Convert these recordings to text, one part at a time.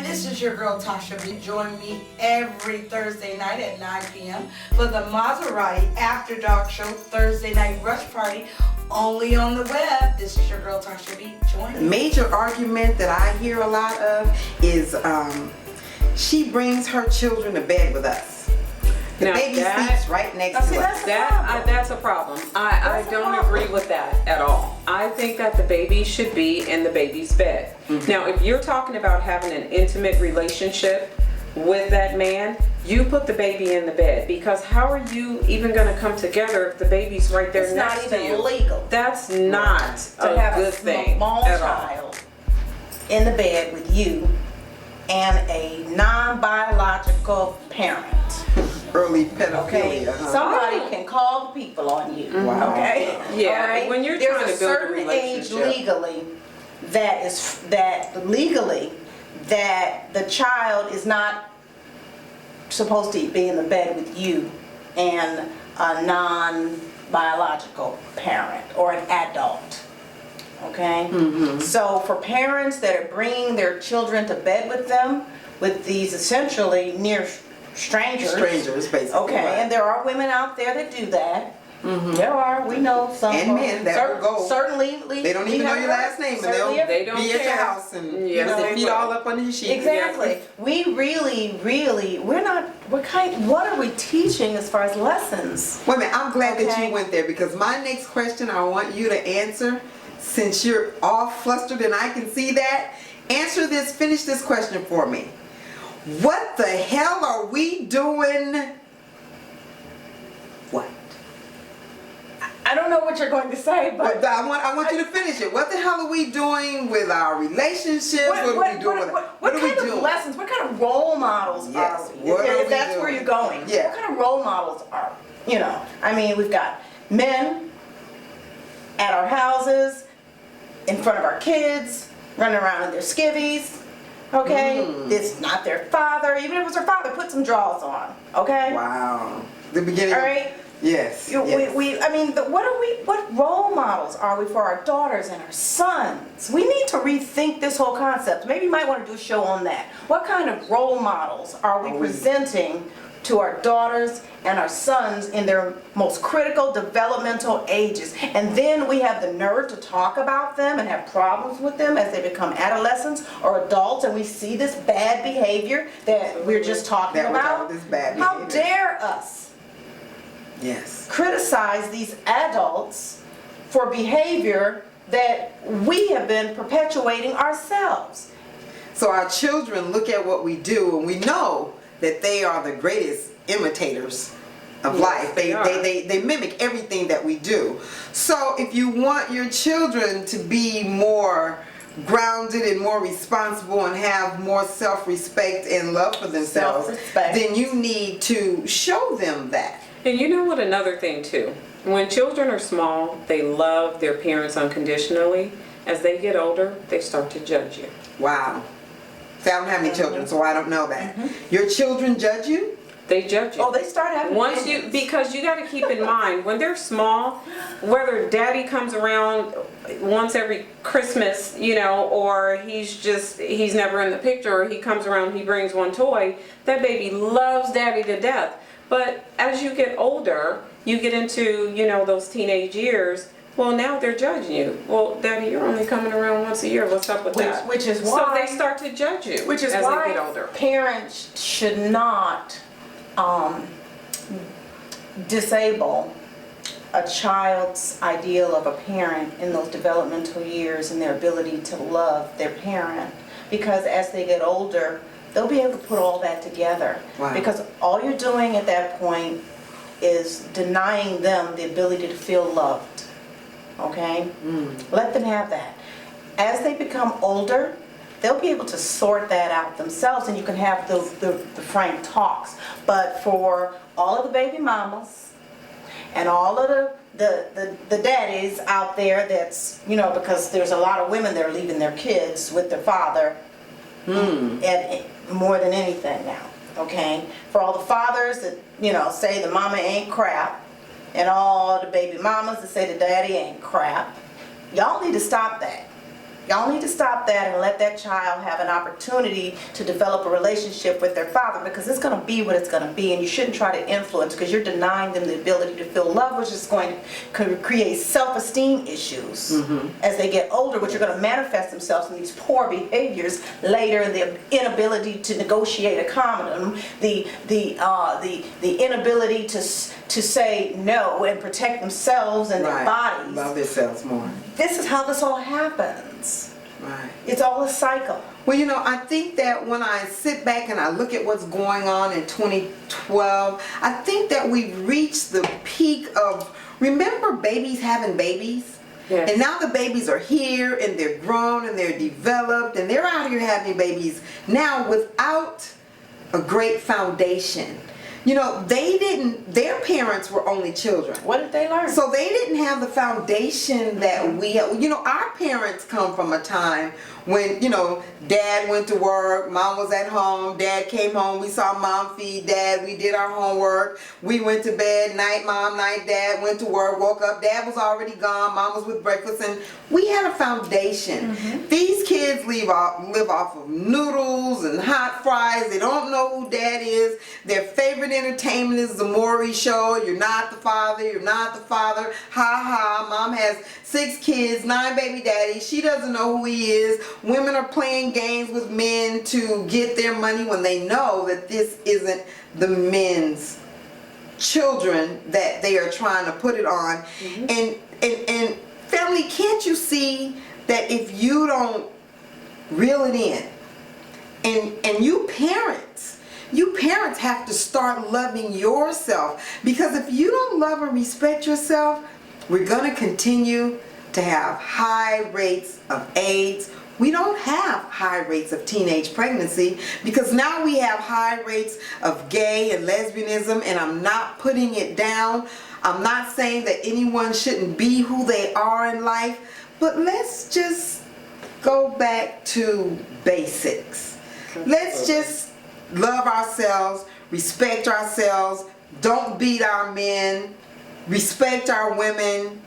This is your girl Tasha B. Join me every Thursday night at 9 p.m. for the Maserati After Dark Show Thursday Night Rush Party, only on the web. This is your girl Tasha B. Join me. The major argument that I hear a lot of is she brings her children to bed with us. The baby sleeps right next to us. That's a problem. I don't agree with that at all. I think that the baby should be in the baby's bed. Mm-hmm. Now, if you're talking about having an intimate relationship with that man, you put the baby in the bed, because how are you even going to come together if the baby's right there next to you? It's not even legal. That's not a good thing small at child in the bed with you and a non-biological parent. Early pedophilia. Okay, somebody can call the people on you. Wow. Okay, yeah. all right? When you're There's trying to build a certain age legally that the child is not supposed to be in the bed with you and a non-biological parent or an adult. Okay, so for parents that are bringing their children to bed with them, with these essentially near strangers, basically. Okay, right. And there are women out there that do that. There are, we know some. And men that will go. Certainly, they don't even know your last name, but they don't be at your house and they feet all up under your sheet. Exactly. We really, what are we teaching as far as lessons? Wait a minute, I'm glad that you went there, because my next question I want you to answer, since you're all flustered and I can see that, finish this question for me. What the hell are we doing? What? I don't know what you're going to say, but I want you to finish it. What the hell are we doing with our relationships? What are we doing? What kind of lessons? What kind of role models are we? If that's where you're going. Yeah. What kind of role models are we? I mean, we've got men at our houses, in front of our kids, running around in their skivvies. Okay, it's not their father. Even if it was their father, put some drawers on. Okay. Wow. The beginning. All right. Yes. What role models are we for our daughters and our sons? We need to rethink this whole concept. Maybe you might want to do a show on that. What kind of role models are we presenting to our daughters and our sons in their most critical developmental ages? And then we have the nerve to talk about them and have problems with them as they become adolescents or adults, and we see this bad behavior that we're just talking about. How dare us criticize these adults for behavior that we have been perpetuating ourselves? So our children look at what we do, and we know that they are the greatest imitators of life. They mimic everything that we do. So if you want your children to be more grounded and more responsible and have more self-respect and love for themselves, then you need to show them that. And you know what, another thing too, when children are small, they love their parents unconditionally. As they get older, they start to judge you. Wow. See, I don't have any children, so I don't know that. Your children judge you? They judge you. Oh, they start having because you got to keep in mind, when they're small, whether daddy comes around once every Christmas, or he's never in the picture, or he comes around, he brings one toy, that baby loves daddy to death. But as you get older, you get into, those teenage years, well, now they're judging you. Well, daddy, you're only coming around once a year. What's up with that? Which is why. So they start to judge you as they get older. Parents should not disable a child's ideal of a parent in those developmental years and their ability to love their parent, because as they get older, they'll be able to put all that together. Wow. Because all you're doing at that point is denying them the ability to feel loved. Okay? Let them have that. As they become older, they'll be able to sort that out themselves, and you can have the frank talks. But for all of the baby mamas and all of the daddies out there, that's, because there's a lot of women that are leaving their kids with their father, and more than anything now, okay? For all the fathers that, say the mama ain't crap, and all the baby mamas that say the daddy ain't crap, y'all need to stop that. Y'all need to stop that and let that child have an opportunity to develop a relationship with their father, because it's going to be what it's going to be, and you shouldn't try to influence, because you're denying them the ability to feel love, which is going to create self-esteem issues as they get older, which are going to manifest themselves in these poor behaviors later, and the inability to negotiate a condom, the inability to say no and protect themselves and their bodies. Love themselves more. This is how this all happens. Right. It's all a cycle. Well, you know, I think that when I sit back and I look at what's going on in 2012, I think that we've reached the peak of, remember babies having babies? Yes. And now the babies are here and they're grown and they're developed and they're out here having babies now without a great foundation. You know, their parents were only children. What did they learn? So they didn't have the foundation that we have. You know, our parents come from a time when, you know, dad went to work, mom was at home, dad came home, we saw mom feed dad, we did our homework, we went to bed, night mom, night dad, went to work, woke up, dad was already gone, mom was with breakfast, and we had a foundation. These kids live off of noodles and hot fries. They don't know who dad is. Their favorite entertainment is the Maury show. You're not the father, you're not the father. Ha ha, mom has 6 kids, 9 baby daddies. She doesn't know who he is. Women are playing games with men to get their money when they know that this isn't the men's children that they are trying to put it on. And family, can't you see that if you don't reel it in, and you parents have to start loving yourself, because if you don't love and respect yourself, we're going to continue to have high rates of AIDS. We don't have high rates of teenage pregnancy, because now we have high rates of gay and lesbianism, and I'm not putting it down. I'm not saying that anyone shouldn't be who they are in life, but let's just go back to basics. Let's just love ourselves, respect ourselves, don't beat our men, respect our women,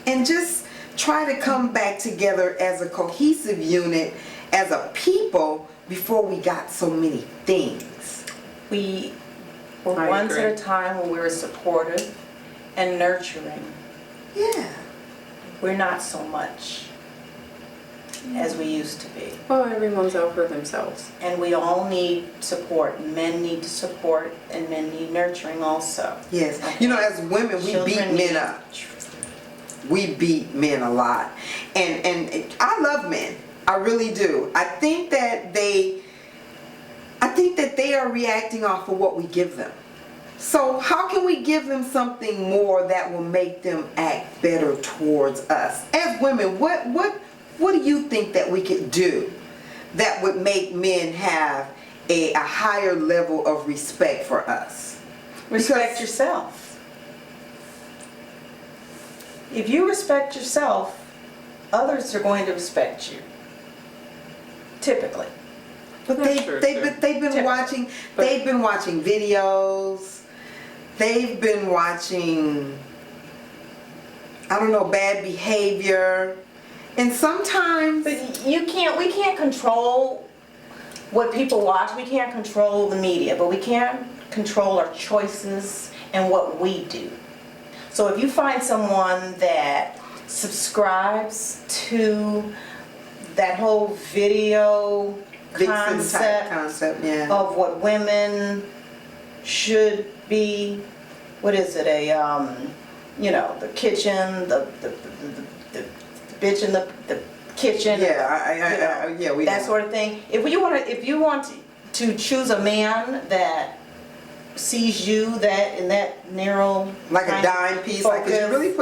and just try to come back together as a cohesive unit, as a people, before we got so many things. We were I once agree. at a time when we were supportive and nurturing. Yeah. We're not so much as we used to be. Well, everyone's out for themselves. And we all need support. Men need support, and men need nurturing also. Yes. Okay. You know, as women, we beat Children men need- up. We beat men a lot. And I love men. I really do. I think that they are reacting off of what we give them. So how can we give them something more that will make them act better towards us? As women, what do you think that we could do that would make men have a higher level of respect for us? Respect Because- yourself. If you respect yourself, others are going to respect you. Typically. But That's true, they've too. been watching videos. They've been watching, I don't know, bad behavior. And sometimes But we can't control what people watch. We can't control the media, but we can control our choices and what we do. So if you find someone that subscribes to that whole video vixen type concept, yeah. of what women should be, what is it, the kitchen, the bitch in the kitchen. Yeah, we that know. sort of thing. If you want to choose a man that sees you that in that narrow, Like a dime piece. Like, could you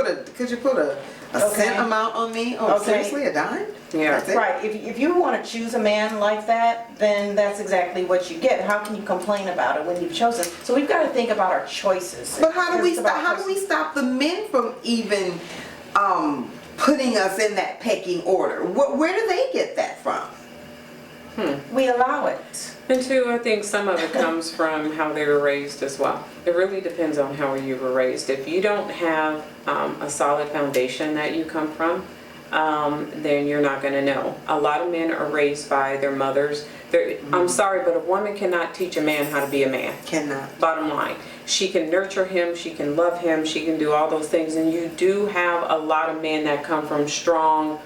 put a Okay. cent amount on me? Oh, Okay. seriously, a dime? Yeah. That's it? Right, if you want to choose a man like that, then that's exactly what you get. How can you complain about it when you've chosen? So we've got to think about our choices. But how do we It's about stop? How do we choices. stop the men from even putting us in that pecking order? Where do they get that from? We allow it. And two, I think some of it comes from how they were raised as well. It really depends on how you were raised. If you don't have a solid foundation that you come from, then you're not going to know. A lot of men are raised by their mothers. I'm sorry, but a woman cannot teach a man how to be a man. Cannot. Bottom line. She can nurture him, she can love him, she can do all those things. And you do have a lot of men that come from strong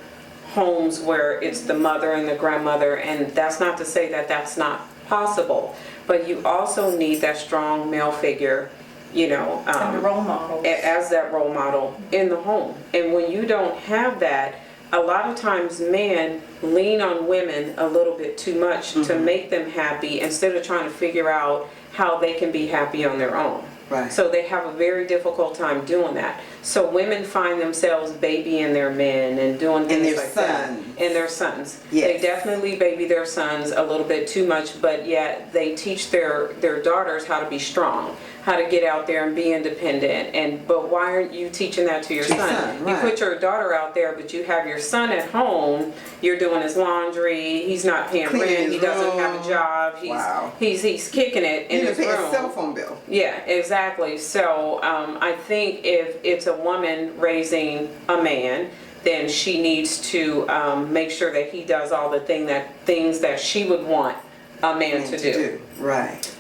homes where it's the mother and the grandmother, and that's not to say that that's not possible. But you also need that strong male figure, you know, And the role model. as that role model in the home. And when you don't have that, a lot of times men lean on women a little bit too much to make them happy instead of trying to figure out how they can be happy on their own. Right. So they have a very difficult time doing that. So women find themselves babying their men and doing things their like that. sons. And their sons. Yes. They definitely baby their sons a little bit too much, but yet they teach their daughters how to be strong, how to get out there and be independent. But why aren't you teaching that to your son? Right. You put your daughter out there, but you have your son at home. You're doing his laundry. He's not paying Cleaning rent. his He doesn't room. have a job. Wow. He's kicking it in You his didn't pay room. a cell phone bill. Yeah, exactly. So I think if it's a woman raising a man, then she needs to make sure that he does all the things that she would want a man to do. Right.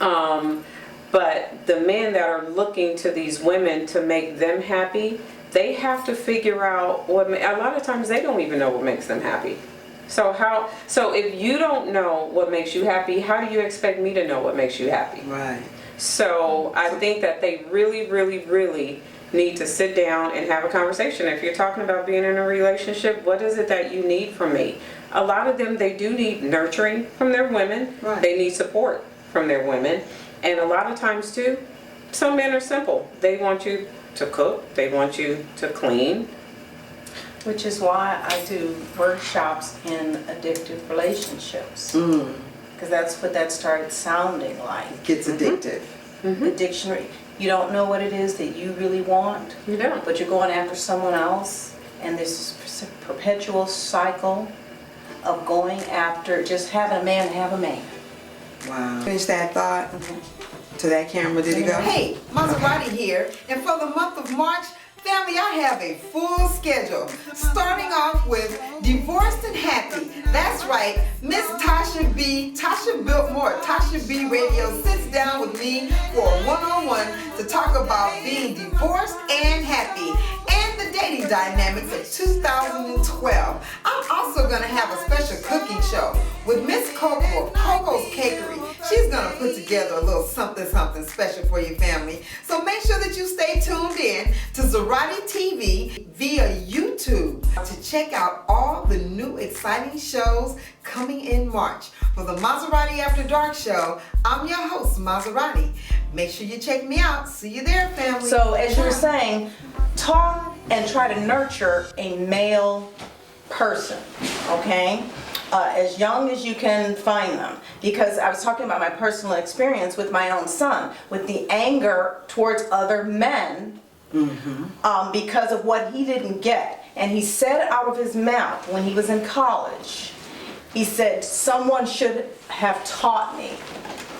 But the men that are looking to these women to make them happy, they have to figure out a lot of times they don't even know what makes them happy. So if you don't know what makes you happy, how do you expect me to know what makes you happy? Right. So I think that they really, really, really need to sit down and have a conversation. If you're talking about being in a relationship, what is it that you need from me? A lot of them, they do need nurturing from their women. Right. They need support from their women. And a lot of times too, some men are simple. They want you to cook. They want you to clean. Which is why I do workshops in addictive relationships. Because that's what that started sounding like. Gets addictive. The dictionary. You don't know what it is that you really want, You don't. but you're going after someone else, and this perpetual cycle of going after just having a man have a man. Wow. Finish that thought. To that camera, did it go? Hey, Mazatini here, and for the month of March, family, I have a full schedule. Starting off with Divorced and Happy. That's right, Miss Tasha B, Tasha Biltmore, Tasha B Radio sits down with me for a one-on-one to talk about being divorced and happy and the dating dynamics of 2012. I'm also going to have a special cooking show with Miss Coco of Coco's Cakery. She's going to put together a little something special for your family. So make sure that you stay tuned in to Zarati TV via YouTube to check out all the new exciting shows coming in March. For the Maserati After Dark show, I'm your host, Maserati. Make sure you check me out. See you there, family. So as you were saying, talk and try to nurture a male person, okay? As young as you can find them. Because I was talking about my personal experience with my own son, with the anger towards other men because of what he didn't get. And he said out of his mouth when he was in college, he said, someone should have taught me.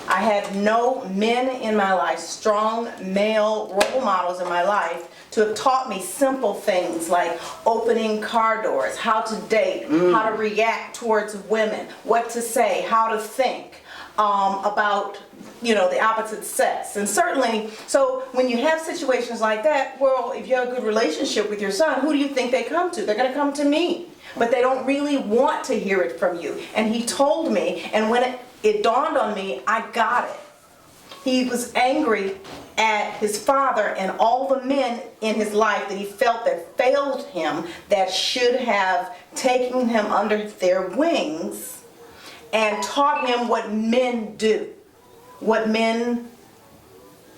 I had no men in my life, strong male role models in my life, to have taught me simple things like opening car doors, how to date, how to react towards women, what to say, how to think about, you know, the opposite sex. And certainly, so when you have situations like that, well, if you have a good relationship with your son, who do you think they come to? They're going to come to me. But they don't really want to hear it from you. And he told me, and when it dawned on me, I got it. He was angry at his father and all the men in his life that he felt that failed him, that should have taken him under their wings and taught him what men do, what men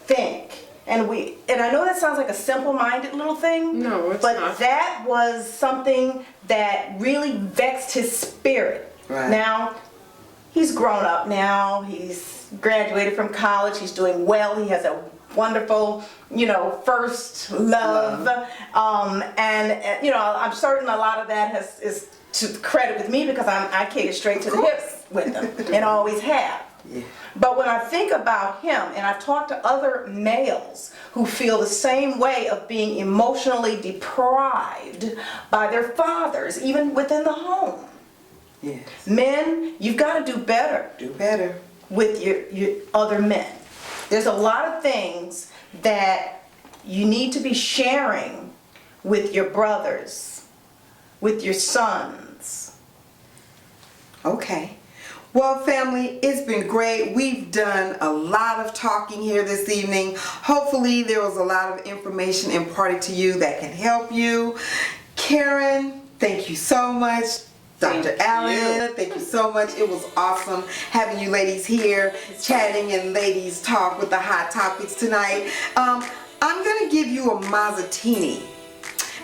think. And I know that sounds like a simple-minded little thing, No, it's but not. that was something that really vexed his spirit. Right. Now, he's grown up now, he's graduated from college, he's doing well, he has a wonderful, you know, first love. And you know, I'm certain a lot of that is to credit with me because I cater straight to the hips with them and always have. Yeah. But when I think about him, and I've talked to other males who feel the same way of being emotionally deprived by their fathers, even within the home. Yes. Men, you've got to do better. Do better. With your other men. There's a lot of things that you need to be sharing with your brothers, with your sons. Okay. Well, family, it's been great. We've done a lot of talking here this evening. Hopefully there was a lot of information imparted to you that can help you. Karen, thank you so much. Dr. Allen, thank you so much. It was awesome having you ladies here chatting in Ladies Talk with the hot topics tonight. I'm going to give you a Mazatini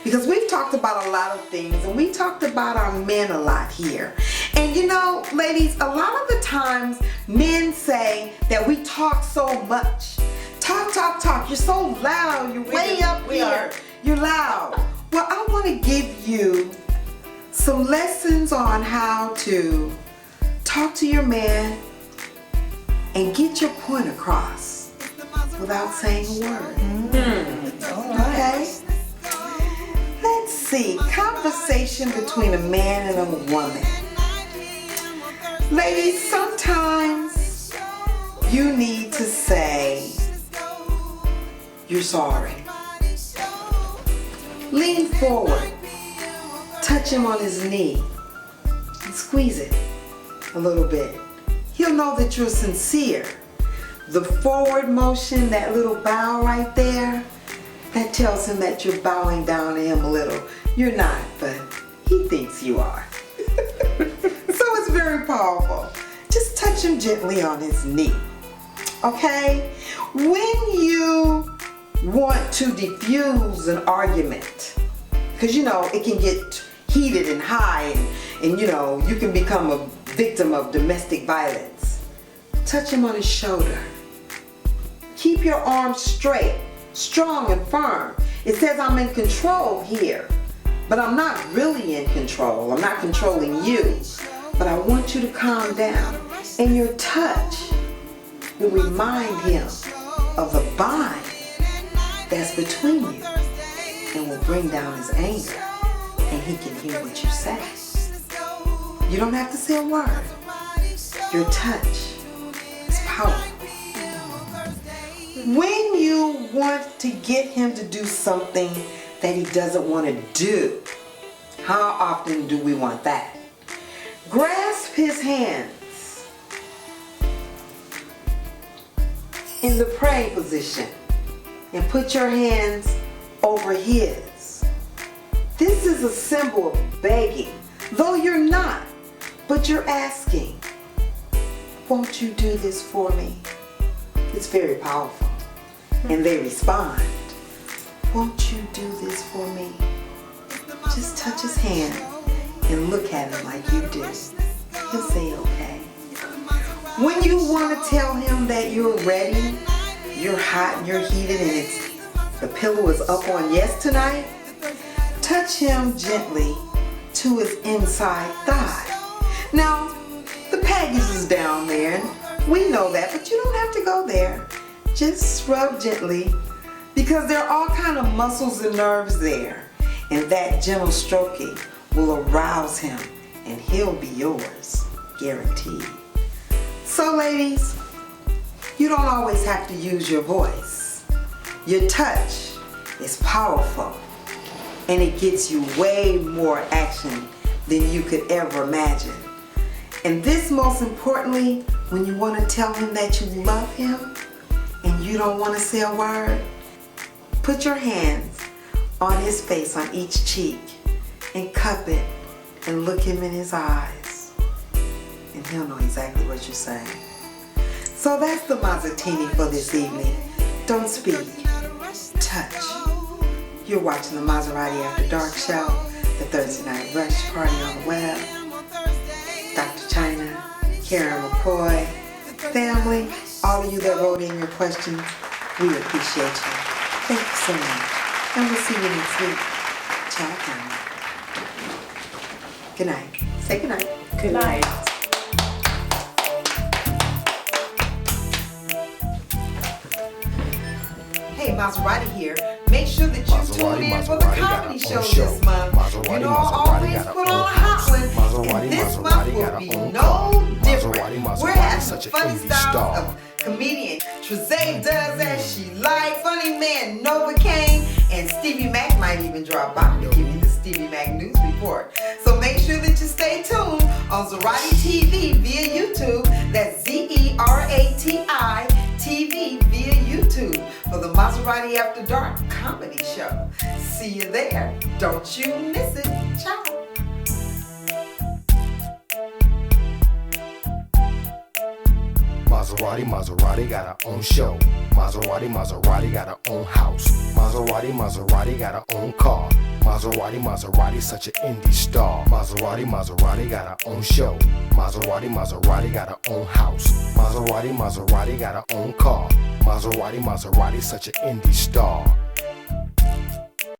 because we've talked about a lot of things and we talked about our men a lot here. And you know, ladies, a lot of the times men say that we talk so much. Talk, talk, talk. You're so loud. You're way up here. You're loud. Well, I want to give you some lessons on how to talk to your man and get your point across without saying a word. Okay? Let's see. Conversation between a man and a woman. Ladies, sometimes you need to say you're sorry. Lean forward. Touch him on his knee and squeeze it a little bit. He'll know that you're sincere. The forward motion, that little bow right there, that tells him that you're bowing down to him a little. You're not, but he thinks you are. So it's very powerful. Just touch him gently on his knee. Okay? When you want to diffuse an argument, because you know it can get heated and high and you know you can become a victim of domestic violence. Touch him on his shoulder. Keep your arms straight, strong and firm. It says I'm in control here, but I'm not really in control. I'm not controlling you, but I want you to calm down. And your touch will remind him of the bond that's between you and will bring down his anger. And he can hear what you say. You don't have to say a word. Your touch is powerful. When you want to get him to do something that he doesn't want to do, how often do we want that? Grasp his hands in the praying position and put your hands over his. This is a symbol of begging, though you're not, but you're asking, won't you do this for me? It's very powerful. And they respond, won't you do this for me? Just touch his hand and look at him like you do. He'll say okay. When you want to tell him that you're ready, you're hot and you're heated and the pillow is up on yes tonight, touch him gently to his inside thigh. Now, the package is down there. We know that, but you don't have to go there. Just rub gently because there are all kind of muscles and nerves there. And that gentle stroking will arouse him and he'll be yours, guaranteed. So ladies, you don't always have to use your voice. Your touch is powerful. And it gets you way more action than you could ever imagine. And this, most importantly, when you want to tell him that you love him and you don't want to say a word, put your hands on his face on each cheek and cup it and look him in his eyes. And he'll know exactly what you're saying. So that's the Mazatini for this evening. Don't speak, touch. You're watching the Maserati After Dark show, the Thursday Night Rush Party on the web. Dr. China, Karen McCoy, family, all of you that wrote in your questions, we appreciate you. Thank you so much. And we'll see you next week. Ciao, family. Good night. Say good night. Good night. Maserati here. Make sure that you tune in for the comedy show this month. You know, I always put on a hot one, and this month will be no different. We're having funny styles of comedian Trezay does as she like, funny man Novocaine, and Stevie Mac might even drop by to give you the Stevie Mac news report. So make sure that you stay tuned on Zerati TV via YouTube. That's Zerati TV via YouTube for the Maserati After Dark comedy show. See you there. Don't you miss it. Ciao. Maserati got her own show. Maserati got her own house. Maserati got her own car. Maserati such an indie star. Maserati got her own show. Maserati got her own house. Maserati got her own car. Maserati such an indie star.